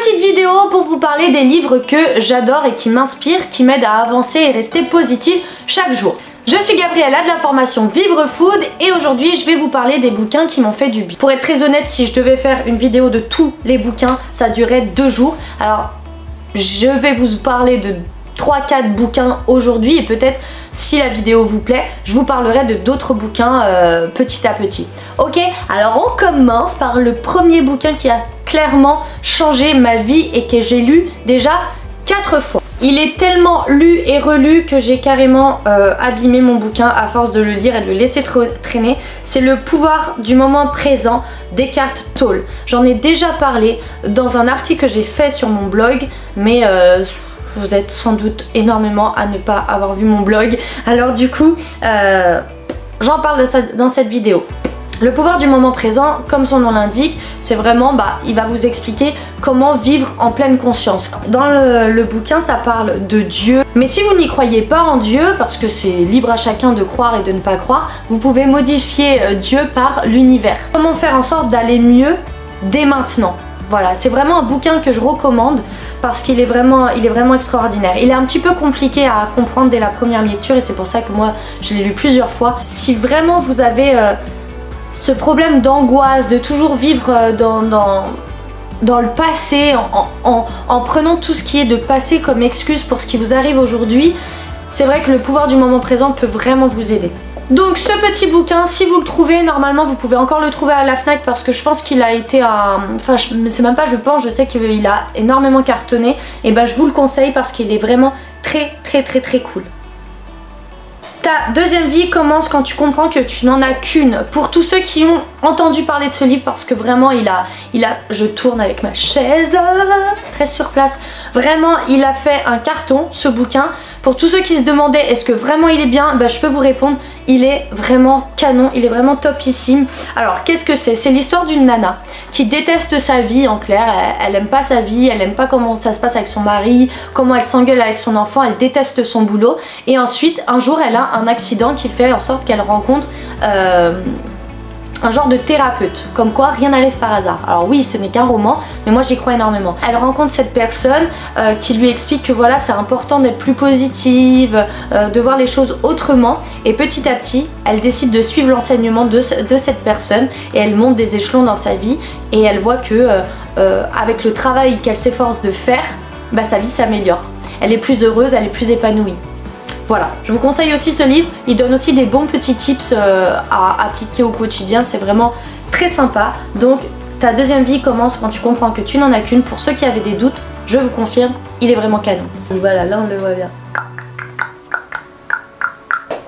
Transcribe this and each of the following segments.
Petite vidéo pour vous parler des livres que j'adore et qui m'inspirent, qui m'aident à avancer et rester positive chaque jour. Je suis Gabriella de la formation Vivre Food et aujourd'hui je vais vous parler des bouquins qui m'ont fait du bien. Pour être très honnête, si je devais faire une vidéo de tous les bouquins, ça durerait 2 jours. Alors je vais vous parler de 3-4 bouquins aujourd'hui et peut-être si la vidéo vous plaît, je vous parlerai de d'autres bouquins petit à petit. Ok, alors on commence par le premier bouquin qui a clairement changé ma vie et que j'ai lu déjà 4 fois. Il est tellement lu et relu que j'ai carrément abîmé mon bouquin à force de le lire et de le laisser traîner. C'est Le pouvoir du moment présent d'Eckhart Tolle. J'en ai déjà parlé dans un article que j'ai fait sur mon blog, mais vous êtes sans doute énormément à ne pas avoir vu mon blog. Alors du coup, j'en parle de ça dans cette vidéo. Le pouvoir du moment présent, comme son nom l'indique, c'est vraiment, il va vous expliquer comment vivre en pleine conscience. Dans le bouquin, ça parle de Dieu. Mais si vous n'y croyez pas en Dieu, parce que c'est libre à chacun de croire et de ne pas croire, vous pouvez modifier Dieu par l'univers. Comment faire en sorte d'aller mieux dès maintenant. Voilà, c'est vraiment un bouquin que je recommande parce qu'il est vraiment extraordinaire. Il est un petit peu compliqué à comprendre dès la première lecture et c'est pour ça que moi, je l'ai lu plusieurs fois. Si vraiment vous avez ce problème d'angoisse, de toujours vivre dans le passé, en prenant tout ce qui est de passé comme excuse pour ce qui vous arrive aujourd'hui, c'est vrai que le pouvoir du moment présent peut vraiment vous aider. Donc ce petit bouquin, si vous le trouvez, normalement vous pouvez encore le trouver à la Fnac parce que je pense qu'il a été à... Enfin c'est même pas je pense, je sais qu'il a énormément cartonné. Et je vous le conseille parce qu'il est vraiment très cool. Ta deuxième vie commence quand tu comprends que tu n'en as qu'une. Pour tous ceux qui ont entendu parler de ce livre, parce que vraiment je tourne avec ma chaise, reste sur place. Vraiment, il a fait un carton, ce bouquin. Pour tous ceux qui se demandaient est-ce que vraiment il est bien, je peux vous répondre, il est vraiment canon, il est vraiment topissime. Alors qu'est-ce que c'est? C'est l'histoire d'une nana qui déteste sa vie en clair, elle aime pas sa vie, elle aime pas comment ça se passe avec son mari, comment elle s'engueule avec son enfant, elle déteste son boulot. Et ensuite, un jour, elle a un accident qui fait en sorte qu'elle rencontre un genre de thérapeute, comme quoi rien n'arrive par hasard. Alors oui, ce n'est qu'un roman, mais moi j'y crois énormément. Elle rencontre cette personne qui lui explique que voilà, c'est important d'être plus positive, de voir les choses autrement, et petit à petit, elle décide de suivre l'enseignement de cette personne, et elle monte des échelons dans sa vie, et elle voit que avec le travail qu'elle s'efforce de faire, sa vie s'améliore. Elle est plus heureuse, elle est plus épanouie. Voilà, je vous conseille aussi ce livre, il donne aussi des bons petits tips à appliquer au quotidien, c'est vraiment très sympa. Donc ta deuxième vie commence quand tu comprends que tu n'en as qu'une. Pour ceux qui avaient des doutes, je vous confirme, il est vraiment canon. Voilà, là on le voit bien.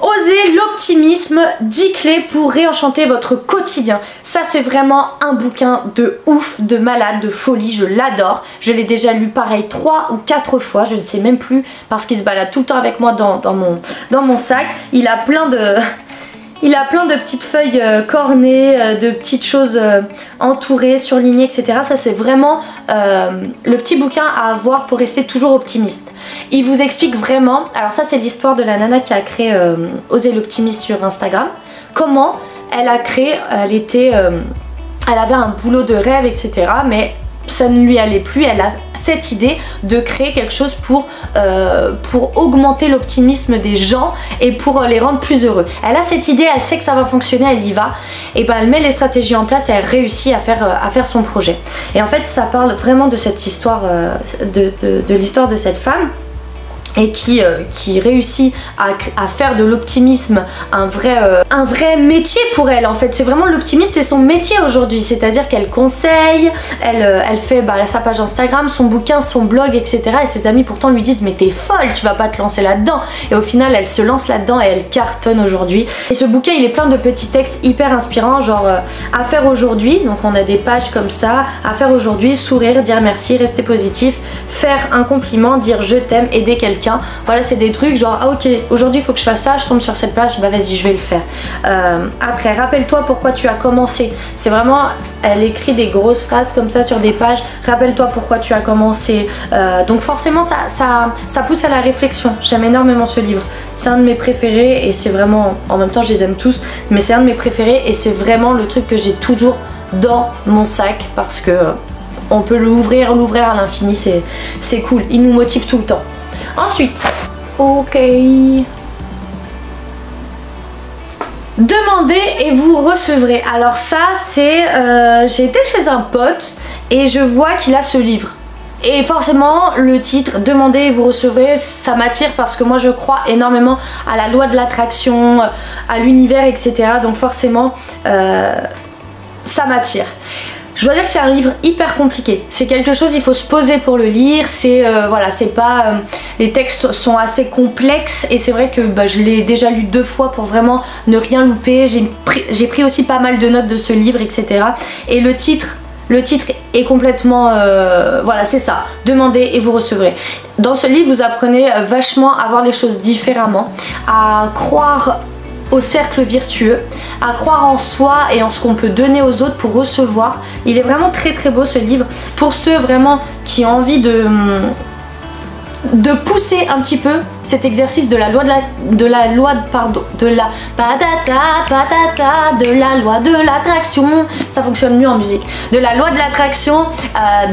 Osez l'optimisme, 10 clés pour réenchanter votre quotidien. Ça c'est vraiment un bouquin de ouf, de malade, de folie, je l'adore. Je l'ai déjà lu pareil 3 ou 4 fois, je ne sais même plus parce qu'il se balade tout le temps avec moi dans mon sac. Il a plein de petites feuilles cornées, de petites choses entourées, surlignées, etc. Ça c'est vraiment le petit bouquin à avoir pour rester toujours optimiste. Il vous explique vraiment, alors ça c'est l'histoire de la nana qui a créé Osez l'optimisme sur Instagram. Comment elle a créé, elle avait un boulot de rêve, etc. Mais ça ne lui allait plus, elle a cette idée de créer quelque chose pour augmenter l'optimisme des gens et pour les rendre plus heureux. Elle a cette idée, elle sait que ça va fonctionner, elle y va, et elle met les stratégies en place et elle réussit à faire son projet. Et en fait ça parle vraiment de cette histoire, de l'histoire de cette femme et qui réussit à faire de l'optimisme un vrai métier pour elle. En fait c'est vraiment l'optimisme, c'est son métier aujourd'hui, c'est à dire qu'elle conseille, elle fait sa page Instagram, son bouquin, son blog, etc. et ses amis pourtant lui disent mais t'es folle, tu vas pas te lancer là-dedans, et au final elle se lance là-dedans et elle cartonne aujourd'hui. Et ce bouquin il est plein de petits textes hyper inspirants, genre à faire aujourd'hui, donc on a des pages comme ça, à faire aujourd'hui, sourire, dire merci, rester positif, faire un compliment, dire je t'aime, aider quelqu'un. Voilà, c'est des trucs genre ah ok, aujourd'hui il faut que je fasse ça, je tombe sur cette page, vas-y je vais le faire. Après, rappelle-toi pourquoi tu as commencé. C'est vraiment, elle écrit des grosses phrases comme ça sur des pages, rappelle-toi pourquoi tu as commencé. Donc forcément ça pousse à la réflexion. J'aime énormément ce livre, c'est un de mes préférés et c'est vraiment, en même temps je les aime tous, mais c'est un de mes préférés et c'est vraiment le truc que j'ai toujours dans mon sac parce que on peut l'ouvrir à l'infini, c'est cool, il nous motive tout le temps. Ensuite, ok, demandez et vous recevrez. Alors ça c'est, j'ai été chez un pote et je vois qu'il a ce livre. Et forcément le titre demandez et vous recevrez, ça m'attire parce que moi je crois énormément à la loi de l'attraction, à l'univers, etc. Donc forcément ça m'attire. Je dois dire que c'est un livre hyper compliqué. C'est quelque chose, il faut se poser pour le lire. C'est voilà, c'est pas. Les textes sont assez complexes et c'est vrai que je l'ai déjà lu 2 fois pour vraiment ne rien louper. J'ai pris aussi pas mal de notes de ce livre, etc. Et le titre est complètement. Voilà, c'est ça. Demandez et vous recevrez. Dans ce livre, vous apprenez vachement à voir les choses différemment, à croire au cercle vertueux, à croire en soi et en ce qu'on peut donner aux autres pour recevoir. Il est vraiment très très beau ce livre pour ceux vraiment qui ont envie de pousser un petit peu cet exercice de la loi de l'attraction. Ça fonctionne mieux en musique. De la loi de l'attraction,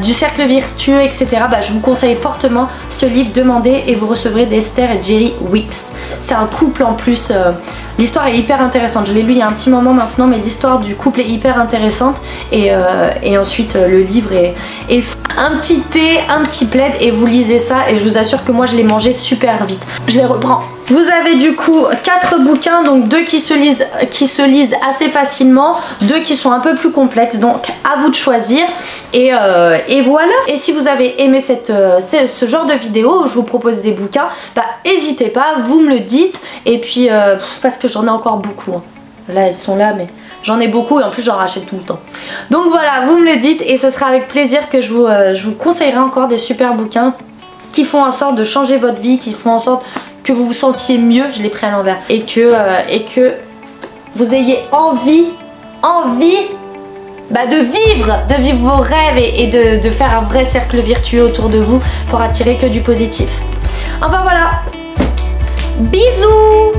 du cercle vertueux, etc. Je vous conseille fortement ce livre Demandez et vous recevrez d'Esther et Jerry Weeks. C'est un couple en plus. L'histoire est hyper intéressante. Je l'ai lu il y a un petit moment maintenant, mais l'histoire du couple est hyper intéressante. Et ensuite le livre est un petit thé, un petit plaid et vous lisez ça et je vous assure que moi je l'ai mangé super vite. Je les reprends. Vous avez du coup 4 bouquins, donc 2 qui se lisent assez facilement, 2 qui sont un peu plus complexes, donc à vous de choisir. Et voilà. Et si vous avez aimé ce genre de vidéo où je vous propose des bouquins, n'hésitez pas, vous me le dites. Et puis parce que j'en ai encore beaucoup. Hein. Là ils sont là, mais j'en ai beaucoup et en plus j'en rachète tout le temps. Donc voilà, vous me le dites et ce sera avec plaisir que je vous conseillerai encore des super bouquins qui font en sorte de changer votre vie, qui font en sorte que vous vous sentiez mieux, je l'ai pris à l'envers, et que vous ayez envie de vivre vos rêves et de faire un vrai cercle vertueux autour de vous pour attirer que du positif. Enfin voilà, bisous.